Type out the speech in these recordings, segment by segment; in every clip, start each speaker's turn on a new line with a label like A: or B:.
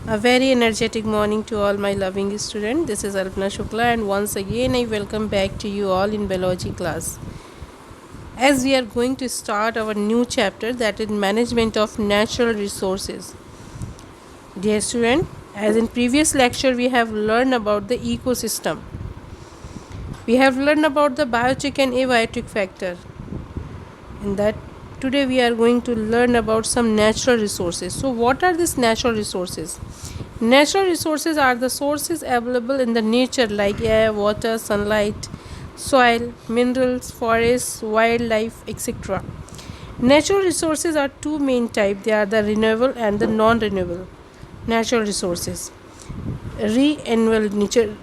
A: A very energetic morning to all my loving students. This is Alpna Shukla, and once again I welcome back to you all in biology class. As we are going to start our new chapter, that is management of natural resources. Dear student, as in previous lecture we have learned about the ecosystem. We have learned about the biotic and abiotic factor. In that today we are going to learn about some natural resources. So what are these natural resources? Natural resources are the sources available in the nature like air, water, sunlight, soil, minerals, forests, wildlife, etc. Natural resources are two main types. They are the renewable and the non-renewable natural resources. Renewable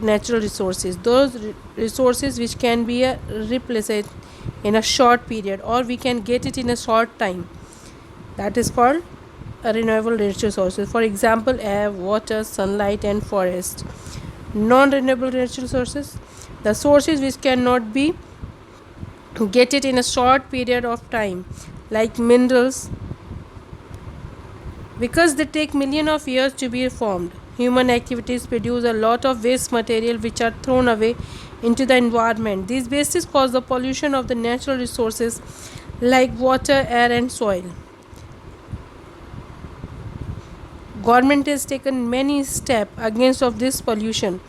A: natural resources, those resources which can be replaced in a short period or we can get it in a short time, that is called renewable natural sources. For example, air, water, sunlight and forest. Non-renewable natural sources, the sources which cannot be get it in a short period of time, like minerals, because they take millions of years to be formed. Human activities produce a lot of waste material which are thrown away into the environment. These wastes cause the pollution of the natural resources like water, air and soil. Government has taken many steps against of this pollution.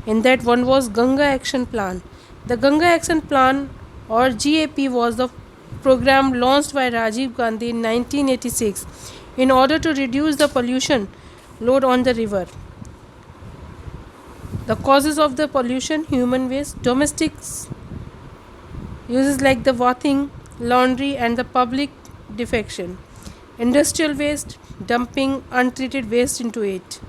A: In that one was Ganga Action Plan. The Ganga Action Plan or GAP was the program launched by Rajiv Gandhi in 1986 in order to reduce the pollution load on the river. The causes of the pollution: human waste, domestic uses like the bathing, laundry and the public defecation, industrial waste, dumping untreated waste into it,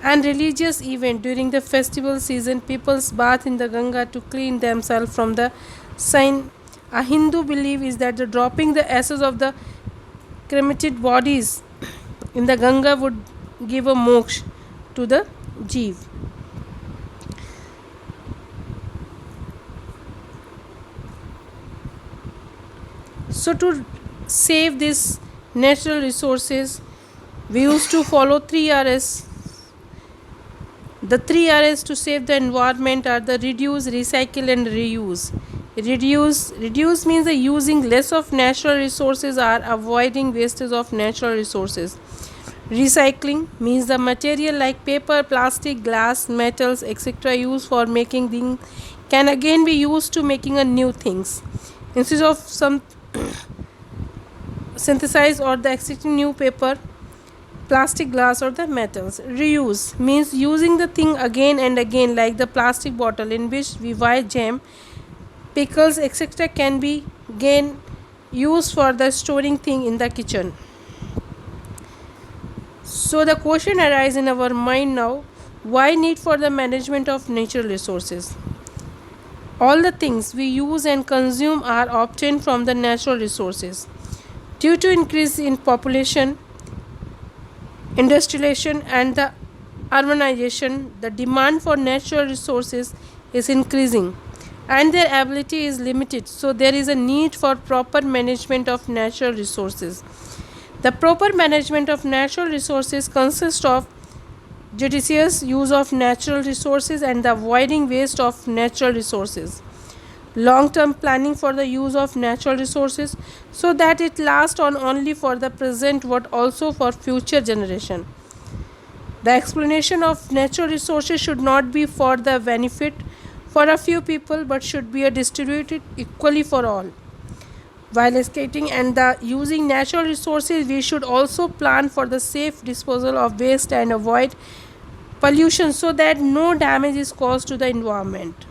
A: and religious event. During the festival season, people bath in the Ganga to clean themselves from the sin. A Hindu belief is that the dropping the ashes of the cremated bodies in the Ganga would give a moksha to the jeev. So to save these natural resources, we used to follow 3 Rs. The 3 Rs to save the environment are the reduce, recycle and reuse. Reduce means the using less of natural resources or avoiding wastage of natural resources. Recycling means the material like paper, plastic, glass, metals, etc. used for making things can again be used to making a new things. Instead of some synthesize or the existing new paper, plastic, glass or the metals. Reuse means using the thing again and again, like the plastic bottle in which we buy jam, pickles, etc. can be again used for the storing thing in the kitchen. So the question arises in our mind now: why need for the management of natural resources? All the things we use and consume are obtained from the natural resources. Due to increase in population, industrialization and the urbanization, the demand for natural resources is increasing and their ability is limited. So there is a need for proper management of natural resources. The proper management of natural resources consists of judicious use of natural resources and the avoiding waste of natural resources. Long-term planning for the use of natural resources so that it lasts on only for the present but also for future generation. The explanation of natural resources should not be for the benefit for a few people but should be distributed equally for all. While escaping and the using natural resources, we should also plan for the safe disposal of waste and avoid pollution so that no damage is caused to the environment.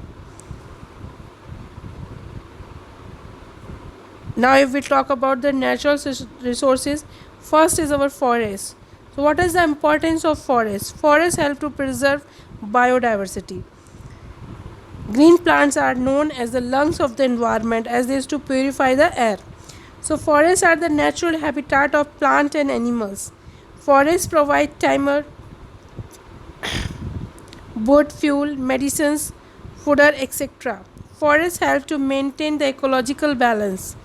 A: Now, if we talk about the natural resources, first is our forest. So, what is the importance of forests? Forests help to preserve biodiversity. Green plants are known as the lungs of the environment as they used to purify the air. So, forests are the natural habitat of plant and animals. Forests provide timber, wood, fuel, medicines, fodder, etc. Forests help to maintain the ecological balance.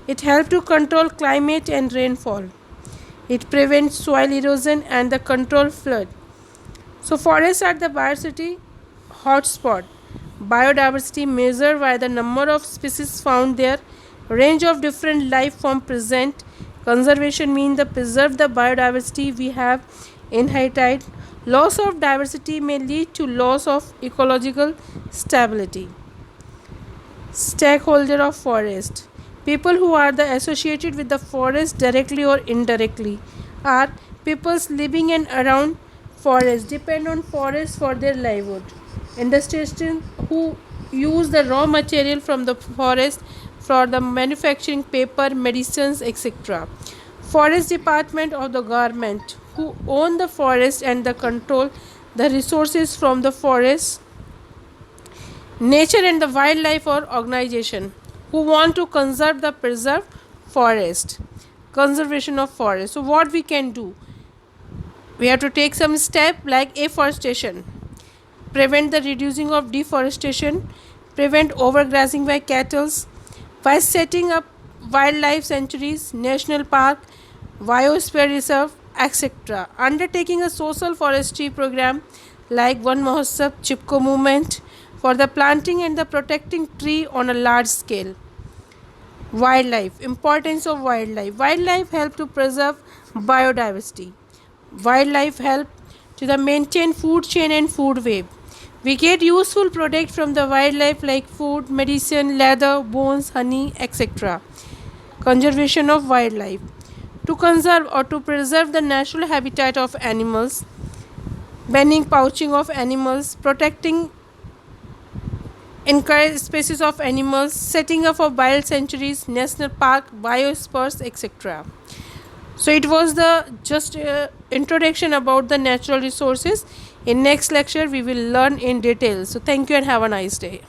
A: It helps to control climate and rainfall. It prevents soil erosion and the control flood. So forests are the biodiversity hotspot. Biodiversity measured by the number of species found there, range of different life form present. Conservation means the preserve the biodiversity we have inherited. Loss of diversity may lead to loss of ecological stability. Stakeholder of forest. People who are the associated with the forest directly or indirectly are peoples living and around forest, depend on forest for their livelihood. Industries who use the raw material from the forest for the manufacturing paper, medicines, etc. Forest department of the government who own the forest and the control the resources from the forest. Nature and the wildlife or organization who want to conserve the preserved forest. Conservation of forest. So what we can do, we have to take some step like afforestation, prevent the reducing of deforestation, prevent overgrazing by cattle, by setting up wildlife sanctuaries, national park, biosphere reserve, etc. Undertaking a social forestry program like One Mahotsav Chipko movement for the planting and the protecting tree on a large scale. Wildlife, importance of wildlife. Wildlife help to preserve biodiversity. Wildlife help to the maintain food chain and food web. We get useful products from the wildlife like food, medicine, leather, bones, honey, etc. Conservation of wildlife. To conserve or to preserve the natural habitat of animals, banning poaching of animals, protecting encourage species of animals, setting up of wild sanctuaries, national park, biospheres, etc. So it was the just introduction about the natural resources. In next lecture we will learn in detail. So thank you and have a nice day.